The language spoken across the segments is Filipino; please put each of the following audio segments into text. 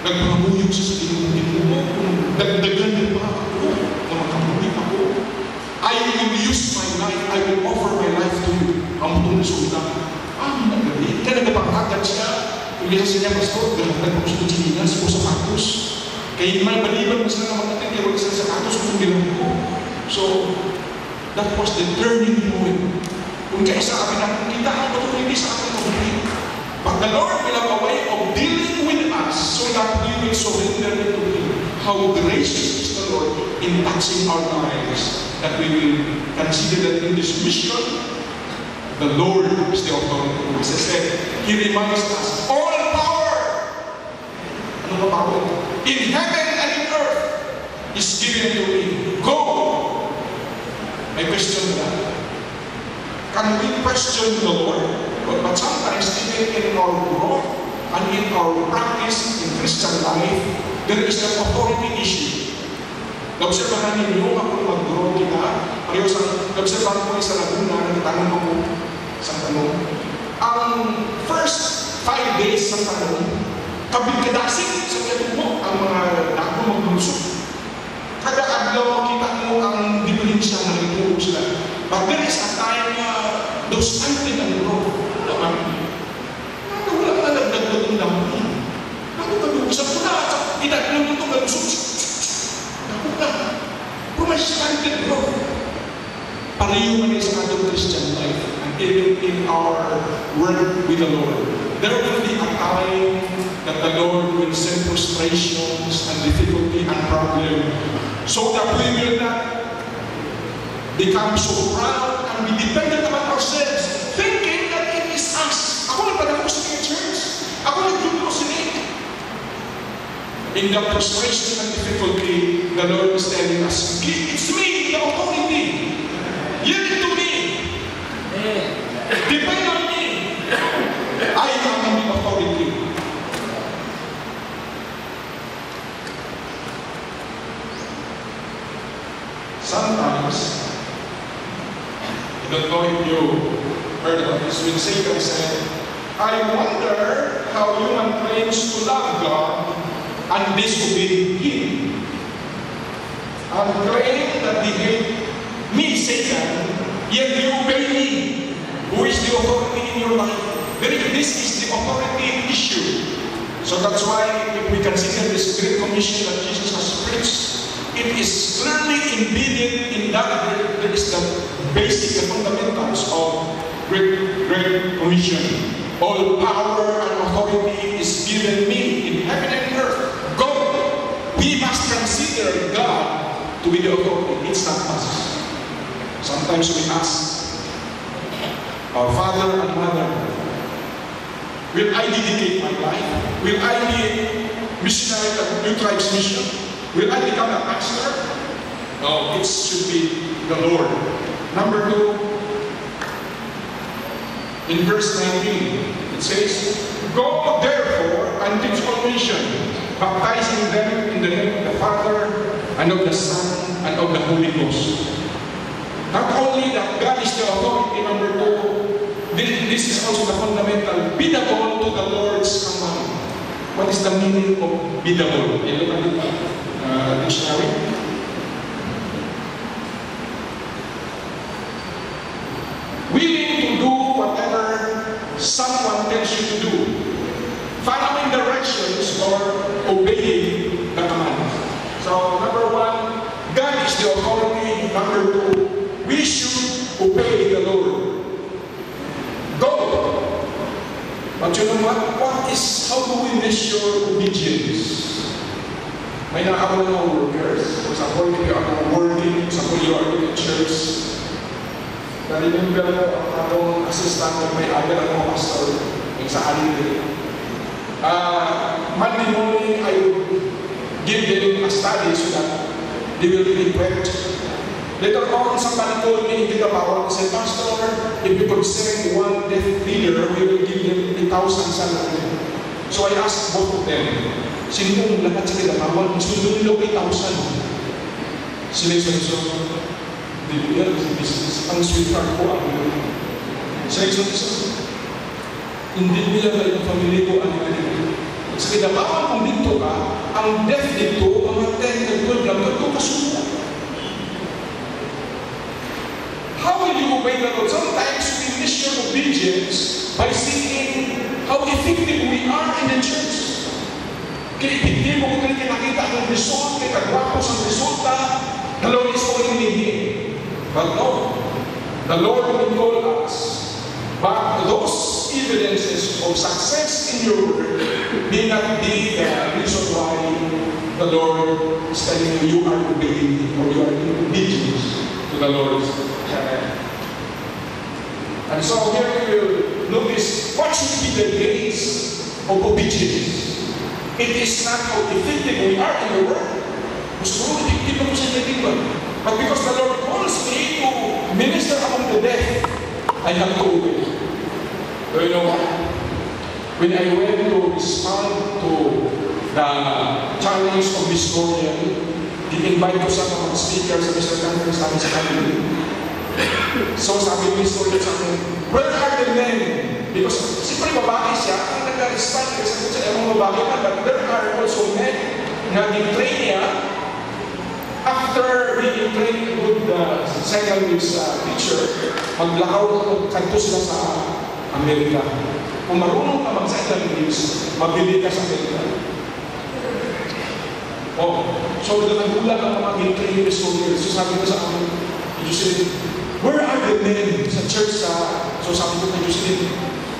nagpangabuyog sa sarili mo, dagdagan mo pa ako, na makabulig ako. I will use my life, I will offer my life to you. Ang mutong sultan. Nagalit. Kaya nagpangagad siya. Kung isa siya, Pastor, nagpangagad ko sa Chinas o sa Matos. Kaya may baliban na sila naman natin, kaya wala sila sa Matos kung bilang ko. So, that was the turning point. Kung kaya sa akin, kita ang patuloy sa akin patuloy. But the Lord will have a way of dealing with us so that we will surrender to Him. How gracious is the Lord in touching our lives, that we will consider that in this mission, the Lord is the authority. As I said, He reminds us, all power, ano ba power? In heaven and in earth is given to me. Go! I question that. Can we question the Lord? But sometimes, even in our growth and in our practice in Christian life, there is an authority issue. Naobserbahan ninyo, ako mag-grow kita. Pareho sa, naobserbahan ko sa Laguna, nagtanong ako sa tanong. Ang first 5 days sa tanong, kabigkadasig sa katumo, ang mga dako maglusok. Kada adlaw makita mo ang diferensya ng ituro sila. But there is a time na those until and grow. Wala ka nagdagdag ng damo. Ako mag-uusap ko na, idag lang ito, galusok. Ako na. Pero may stunted grow. Pareho man sa ating Christian life and even in our work with the Lord. There will be a time that the Lord will send frustrations and difficulty and problem so that we will not become so proud and be dependent upon ourselves, thinking that it is us. Ako nagpadako sa church. Ako nagdulo sa name. In the frustration and difficulty, the Lord is telling us, it's me, the authority. Yield to me. Depend on me. I am the authority. Sometimes, I don't know if you heard about this, when Satan said, I wonder how human claims to love God and disobey Him. And claim that they hate me, Satan, yet you obey me. Who is the authority in your life? This is the authority issue. So that's why if we consider this great commission that Jesus has preached, it is clearly embedded in that there is the basic, the fundamentals of great commission. All power and authority is given me in heaven and earth. Go! We must consider God to be the authority. It's not us. Sometimes we ask our father and mother, will I dedicate my life? Will I be missionary at New Tribes Mission? Will I become a pastor? No, it should be the Lord. Number 2, in verse 19, it says, Go therefore and teach all nations, baptizing them in the name of the Father, and of the Son, and of the Holy Ghost. Not only that God is the authority, number 2, this is also the fundamental, biddable to the Lord's command. What is the meaning of biddable? You look at it, dictionary. Willing to do whatever someone tells you to do, following directions or obeying the command. So, number 1, God is the authority. Number 2, we should obey the Lord. Go! But you know what? How do we measure obedience? May nakakaroon ng workers. For example, if you are working, for example, you are in a church. Na-remember mo ang akong assistant na may agad ang mga pastor sa holiday. Monday morning, I would give them a study so that they will be equipped. Later on, somebody told me in the power and said, Pastor, if you could send one deaf leader, we will give them 1,000 salary. So I asked both of them, sino mong lahat sa kinapawal? Gusto nyo 8,000. Sila so, hindi nila, ang sweetheart ko, sila hindi nila ba yung family ko, Sa kinabawan kung dito ka, ang death dito, mga 10 to 12 lang, ito kasuko. How will you obey the Lord? Sometimes we miss your obedience by seeing how effective we are in the church. Kaya epektibo ko kaya nakita ang result, kaya kagwapos ang resulta, the Lord is calling me here. But no, the Lord will call us. But those evidences of success in your work may not be the reason why the Lord is telling you are obeying or you are in obedience to the Lord's command. And so here we will notice what should be the base of obedience. It is not how effective we are in the work. Gusto mo, effective ako sa effective. But because the Lord calls me to minister among the deaf, I have to obey. So you know what? When I went to respond to the challenge of historian, di-invite ko sa mga speaker sa Mr. Conference namin sa family. So sabi ng historian sa akin, where are the men? Because siyempre babae siya, ang nag-respond kasi sa mga babae pa, but there are also men na di-train niya after being trained with the sign language teacher, maglakaw kanto sila sa Amerika. Kung marunong ka mag-sign language, mabili ka sa Amerika. Oh, so nagulat ang mga di-trained soldiers. So sabi ko sa amin, Jocelyn, where are the men sa church so sabi ko kay Jocelyn,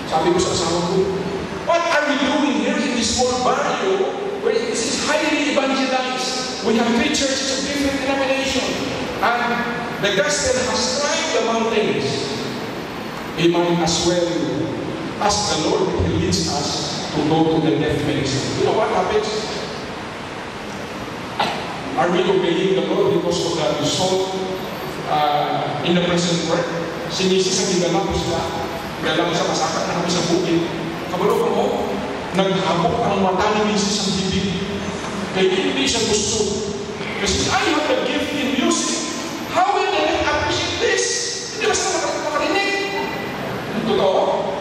sabi ko sa asawa ko, what are we doing here in this small barrio where this is highly evangelized? We have 3 churches of different denominations, and the gospel has climbed the mountains. We might as well ask the Lord if He leads us to go to the deaf ministry. You know what happens? Are we obeying the Lord because of the result in the present work? Sinisi sa gigala ko sila. Galang sa masakat na kami sa bukid. Kabalo ko mo, naghabok ang mata ni Mrs. ang bibig. Kaya hindi siya gusto. Kasi I have the gift in music. How will I appreciate this? Hindi basta makarinig. Totoo?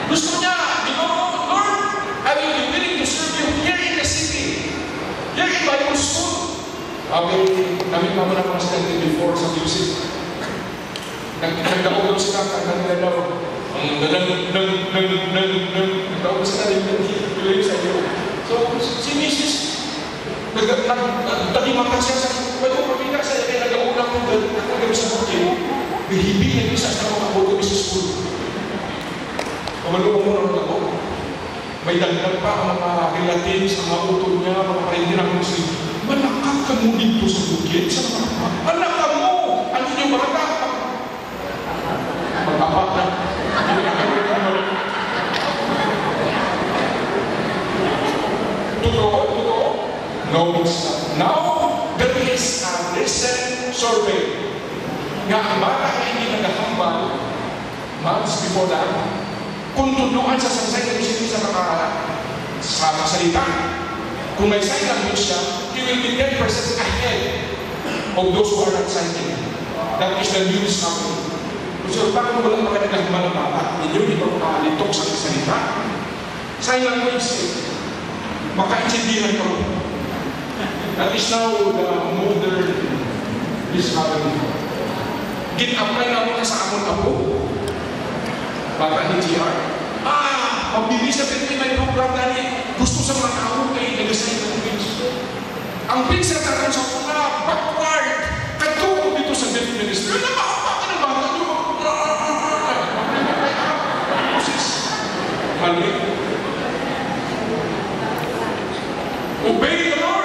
Gusto niya, Lord, I will be willing to serve you here in the city. Here in Bible school. Kami naman ang mga study before sa music. Nagdaog daw sila kanila daw. Nagdaog sila rin sa iyo. So, si Mrs. nagtagimakan siya sa pwede ko pamilya sa iyo kaya nag-aulang ko gawin sa bukid. Bihibig na isa sa mga kabuto sa school. Pamalo ko muna ng ako. May dagdag pa ang mga relatives, ang mga utol niya, mga karintin ang Muslim. Manakak ka mo dito sa bukid? Sa mga anak ka mo! Ano yung bata? Mag-apak na. Totoo? No, it's not. Now, there is a recent survey nga ang bata na hindi nagahambal months before that, kung tuduan sa sign language sa salita, kung may sign language siya, he will be 10% ahead of those who are not signing. That is the news happening. So, bakit mo lang makatagahambal ng bata? Hindi yung ipagpalitok sa salita. Sign language, makaintindihan ko. That is now the modern is happening. Gin-apply na muna sa amon ako. Bata ni GR. Mabilis na pinag may program na gusto sa mga tao kay nag-sign language. Ang pinsa natin sa una, backward. Kadto dito sa deaf ministry. Napakapakin ang bata nyo. Mali. Obey the Lord.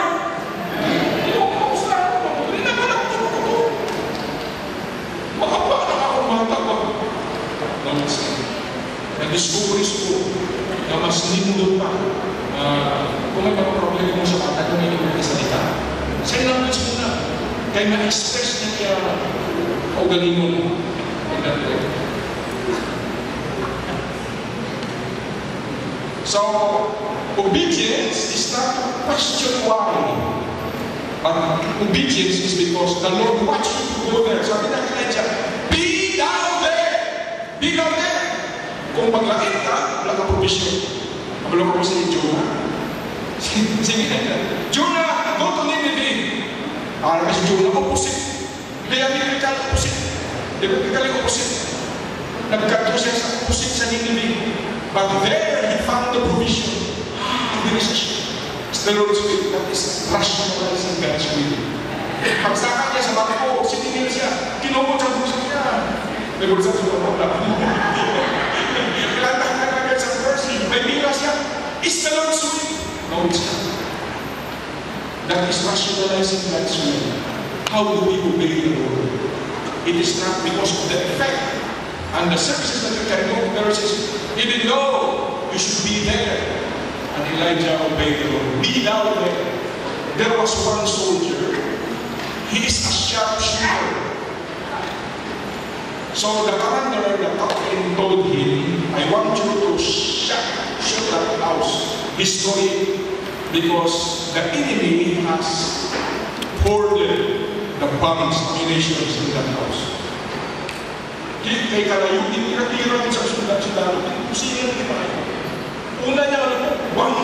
Na-discoveries ko na mas nimulot pa kung may mga problema mo sa bata kung may nagkasalita. Sign language mo na. Kaya na-express na niya o galing mo na. So, obedience is not to question why. But obedience is because the Lord wants you to go there. Sabi na kanya, be down there! Be down there! Kung maglakit ka, wala ka provision. Belum ko si Jonah. Sige, Jonah, go to Nineveh. Kasi Jonah, opposite. Kaya bibigyan opposite. Bibigyan opposite. Nagkato siya sa opposite sa Nineveh. But there, he found the provision. There is the Lord's will. That is rationalizing God's will. Pagsaka niya sa barko, siningil siya. Kinumot sa puso niya. May bulsa sa mga Kailangan na kagad sa mercy. May bira siya. Is the Lord's will? No, it's not. That is rationalizing God's will. How do we obey the Lord? It is not because of the effect and the services that you can do. There is, even though you should be there. And Elijah obeyed the Lord. Be thou there. There was one soldier. He is a sharpshooter. So the commander, the captain, told him, I want you to shoot that house. Destroy it. Because the enemy has hoarded the bombs, ammunitions in that house. Kaya kalayo, tinira-tira sa sundalo. Kusinin na tayo. Una niya, bang,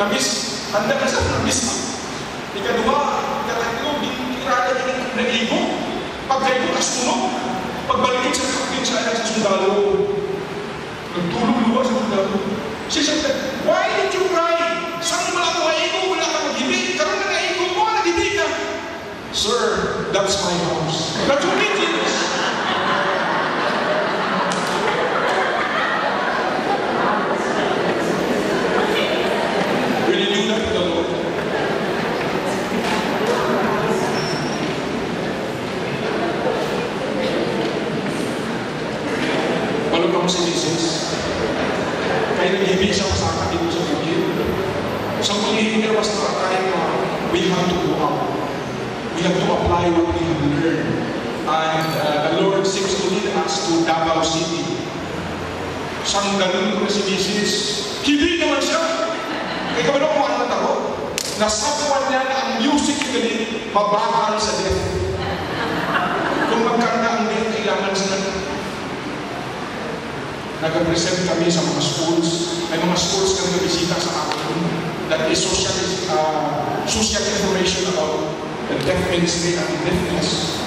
nabis, handa ka sa nabis. Ikadua, katatlo, tinira na nag-ibo. Pagkaibo, kasunog. Pagbalikin sa kapin sa sundalo. Nagtulong-luwa sa sundalo. She said, why did you cry? Saan mo lang maigo? Wala ka mag-ibig. Karoon na naigo mo, nag-ibig ka. Sir, that's my house. That's what it is. Will you do that to the Lord? Wala pa mo si Jesus. Kaya nag-ibig siya masaka dito sa bukid. So kung hindi was not a time we have to go out. We have to apply what we have learned. And the Lord seems to lead us to Davao City. Saan ganun ko na si Mrs. Hindi naman siya. Kaya kami na kung ano na tao. Nasapuan niya na ang music ganit mabakal sa death. Kung magkanda ang death, kailangan sila. Nag-present kami sa mga schools. May mga schools kami nabisita sa akin. That is social information about the deaf ministry and deafness.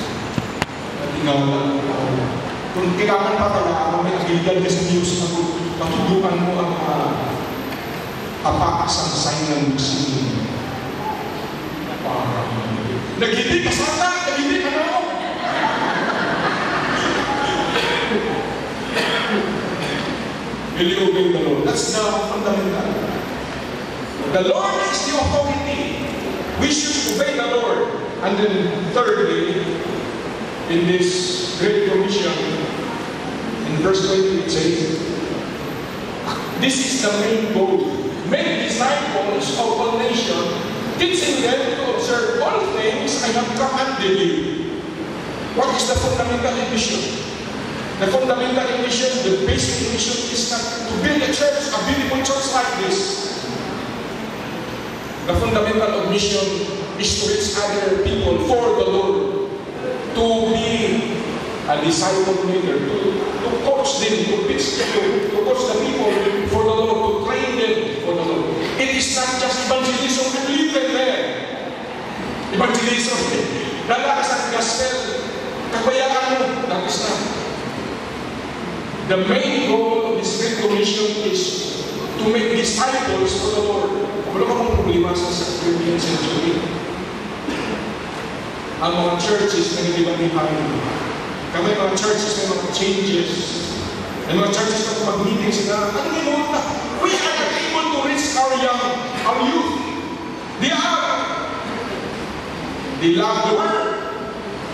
Kung kailangan pa talaga, may abilidad ka sa music na matulungan mo ang apakasang sign language singing. Nag-ibig ka sana! Nag-ibig ka na ako! Will you obey the Lord? That's the fundamental. The Lord is the authority. We should obey the Lord. And then thirdly, in this Great Commission, in verse 20 it says, this is the main goal. Make disciples of all nations, teaching them to observe all things I have commanded you. What is the fundamental mission? The fundamental mission, the basic mission is not to build a church, a beautiful church like this. The fundamental of mission is to reach other people for the Lord, to be a disciple maker, to coach them, to teach them, to coach the people for the Lord, to train them for the Lord. It is not just evangelism and leave them there. Evangelism, lalakas ang gospel, kabayaan mo, that is not. The main goal of this Great Commission is to make disciples for the Lord. Wala ka mong problema sa 13th century. Ang mga churches na hindi behind. Kami mga churches may mga changes. May mga churches na mag-meeting sila. Ano yung mga? We are not able to reach our youth. They love the word.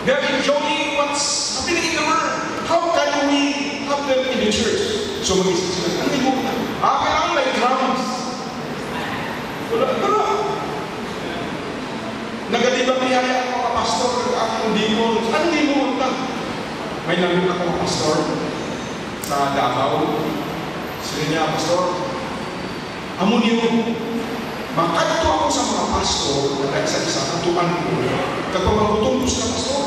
They are enjoying what's happening in the word. How can we have them in the church? So mag-isip sila. Ano yung mga? Kailangan may drums. Wala. Nagatibang niyaya ang mga pastor ang demon. Ano demon ka? May narinig ako mga pastor sa Davao. Sila niya, pastor, amo niyo, makadto ako sa mga pastor na isa-isa katuan ko. Kapag magutong ko sa pastor,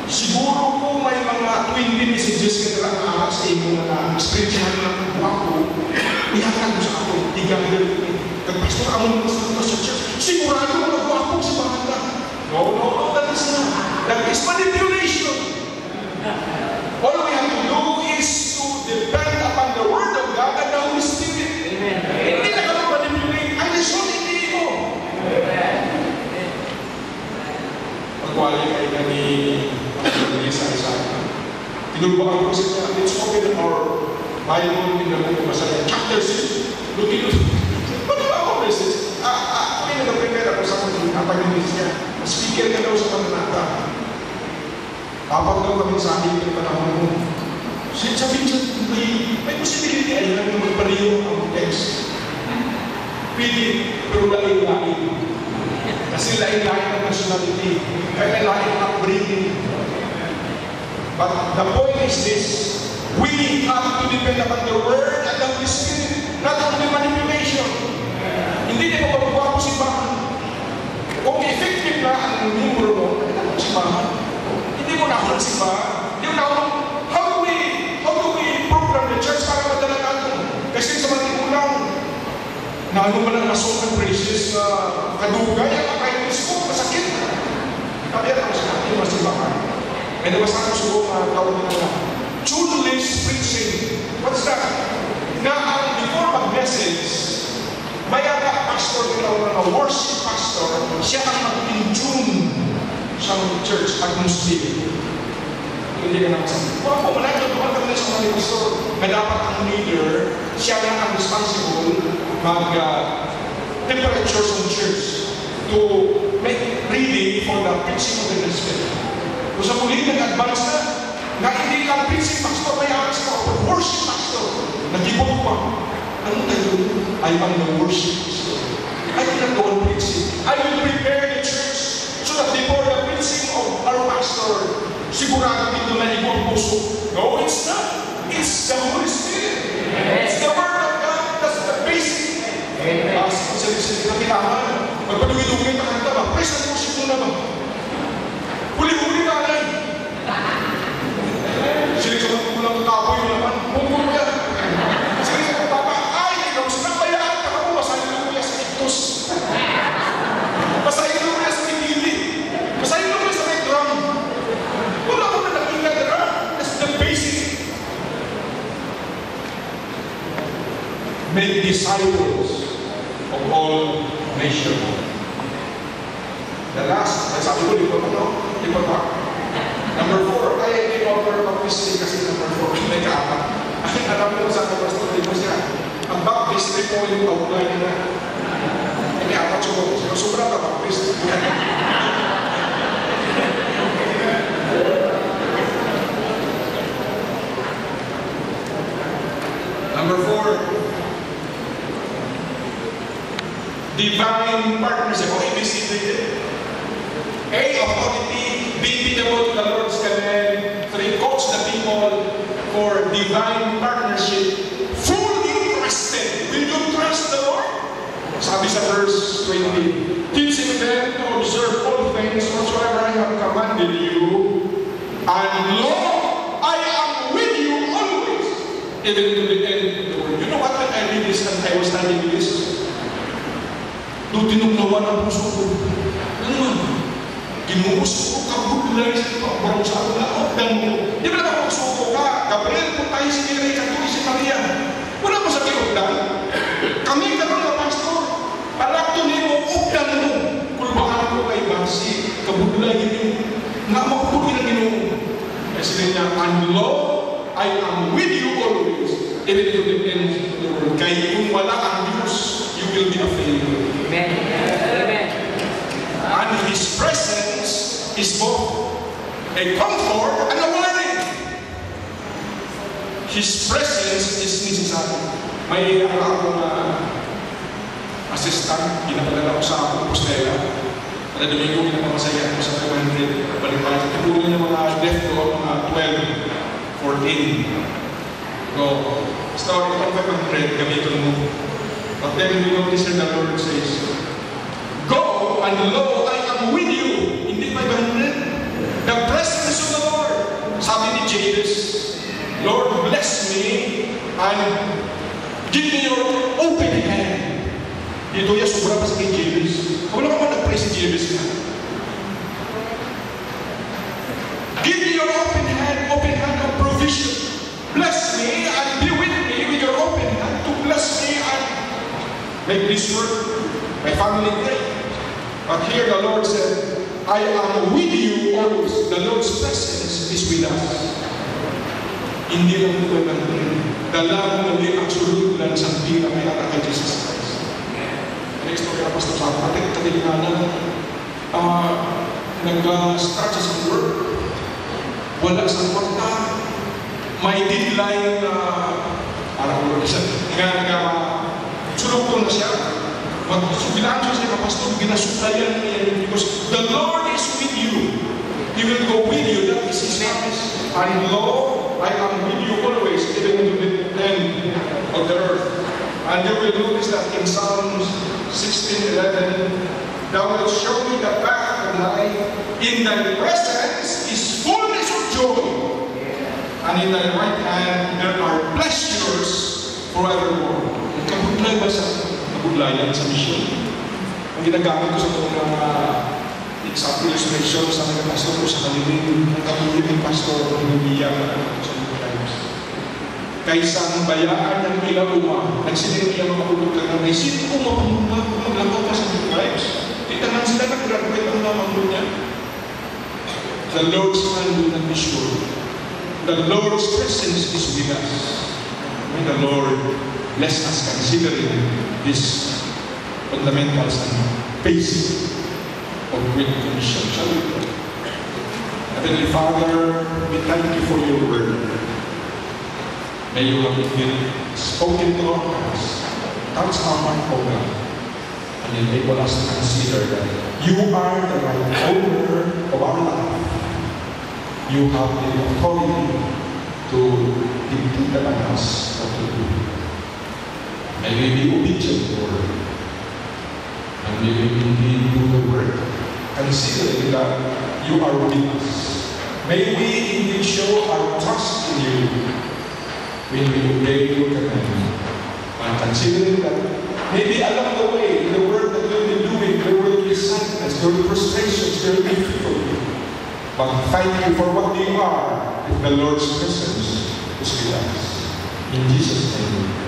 siguro po may mga 20 messages ka lang sa imo na experience na buha ko. ihatag mo sa ako, i-gather ko. Nag-pastor, amon mo sa church. Sigurado mo nag-wapong si Bahanda. No, that is not. That is manipulation. All we have to do is to depend upon the Word of God and the Holy Spirit. Hindi na ka manipulate. Ang result, hindi mo. Pagwali kayo na ni isa-isa. Tinulungan ko siya, let's open our Bible in the book of Isaiah, chapter 6. Looking. Ba't ba ako message? May nag-prepare ako sa kanya, kapag-inis niya. Speaker ka daw sa pananata. Dapat daw kami sa akin yung panahon mo. Sabihin siya, may posibility ay lang na magpariyo ang text. Pili, pero lain-lain. Kasi lain-lain ang nationality. Kaya lain ang upbringing. But the point is this, we have to depend upon the Word and the Holy Spirit, not on the manipulation. Hindi na mapapagawa ko simbahan. Kung effective na ang membro mo, hindi na ako simbahan. Hindi mo na ako ng simbahan. Hindi mo na ako, how do we program the church para madala natin? Kasi sa mga tigulang, na ano man ang nasong precious na kadugay, ang akainis ko, masakit. Kaya ako sa ating mga simbahan. May nabasa ko siguro mga tawag nila. Tuneless preaching. What's that? Na before mag-message, may aga pastor nila na worship pastor, siya ang mag-in-tune sa church atmosphere. Hindi ka naman sabi. Kung ako manay, doon kami sa mga pastor, na dapat ang leader, siya lang ang responsible mag-temperature sa church to make ready for the preaching of the gospel. Kung sa muli nag-advance na hindi lang preaching pastor, may aras ko, worship pastor, nag-ibog pa. Ano tayo? I am the worship pastor. I cannot go on preaching. I will prepare the church so that before the preaching of our pastor, sigurado dito na ibang puso. No, it's not. It's the Holy Spirit. It's the Word of God. That's the basic. Isa na kailangan. Magpaduwi-duwi na kanta ba? Praise and worship muna ba? Huli-huli ka lang. Sila sa kulang kapoy mo naman. Mungkul mo yan. Sila sa papa, ay, ikaw sinabayaan ka mo. Masahin mo yan sa iktos. Masahin mo yan sa ikili. Masahin mo yan sa may drum. Wala mo na nakita na drum. That's the basic. Make disciples of all nations. The last, sabi ko, di ba ba? Number 4, kaya hindi mo over baptistry kasi number 4, may kaapat. Alam mo sa kapastor, di ba siya? Ang baptistry po yung outline na. Hindi apat siguro. Sobra ka baptistry. Number 4, divine partnership. O, ibig A, authority. B, be devoted to the Lord's command. 3, coach the people for divine partnership. Fully trusted. Will you trust the Lord? Sabi sa verse 20, teaching them to observe all things whatsoever I have commanded you. And lo, I am with you always, even to the end of the world. You know what? When I read this and I was studying this, doon tinugnawan ang puso ko. Ano man? Ginuuso ko, kabulay sa pagbarong sa ako na, dan mo. Di ba naman magsuko ka? Gabriel, kung tayo si Mary, katuloy si Maria. Wala mo sa kiugdan. Kami ka mga pastor. Palakto niyo, ugdan mo. Kulbahan ko kay Basi, kabulay niyo. Nga makapuli na ginoo. Kasi niya, and lo, I am with you always, even to the end of the world. Kaya kung wala ang Diyos, you will be a failure. Amen. Amen. And His presence is both a comfort and a warning. His presence is necessary. May akong assistant, ginapadala ko sa akong postela. Kada Domingo, ginapamasaya ko sa 200. Balik-balik. Tutulong ng mga deaf ko, mga 12, 14. So, story itong 500, gamitin mo. But then we notice that the Lord says, go and lo, I am with you. Hindi 500. The presence of the Lord. Sabi ni Jabez, Lord bless me and Give me your open hand. Dito yan, sobra pa sa kay Jabez. Wala ka man nag-pray si Jabez na. Give me your open hand of provision. Bless me and be with me with your open hand to bless me and make this work, my family great. But here the Lord said, I am with you always. The Lord's presence is with us. Hindi lang ito lang. Dala mo na absolute lang sa tira may anak kay Jesus Christ. Next story, Pastor Sam, kating nga na nag-start sa work. Wala sa kwarta. May deadline na parang wala siya. Sulog na siya. Magsubilaan siya sa pastor, ginasuklayan niya. Because the Lord is with you. He will go with you. That is His promise. And lo, I am with you always, even to the end of the earth. And you will notice that in Psalms 16:11, thou wilt show me the path of life. In thy presence is fullness of joy. And in thy right hand there are pleasures forevermore. Kabudlay ba sa kabudlayan sa mission? Ang ginagamit ko sa mga example illustration sa mga pastor ko sa kanilang kabuliting pastor o hinubiyang sa mga times. Kaysa ang bayaan ng ilauma, nagsiling niya mga ulog lang na isip ko maglakaw pa sa mga times. Itanan sila nag-graduate ang naman niya. The Lord's hand will not be sure. The Lord's presence is with us. May the Lord bless us considering this fundamentals and basic of Great Commission. Shall we pray? Heavenly Father, we thank you for your word. May you have been spoken to our hearts, touch our heart, O God, and enable us to consider that you are the right owner of our life. You have the authority to dictate upon us what to do. May we be obedient, Lord. And may we indeed do the work, considering that you are with us. May we indeed show our trust in you when we obey your command. And considering that maybe along the way, in the work that we'll be doing, there will be sadness, there will be frustrations, there will be difficulty. But thank you for what we are if the Lord's presence is with us. In Jesus' name.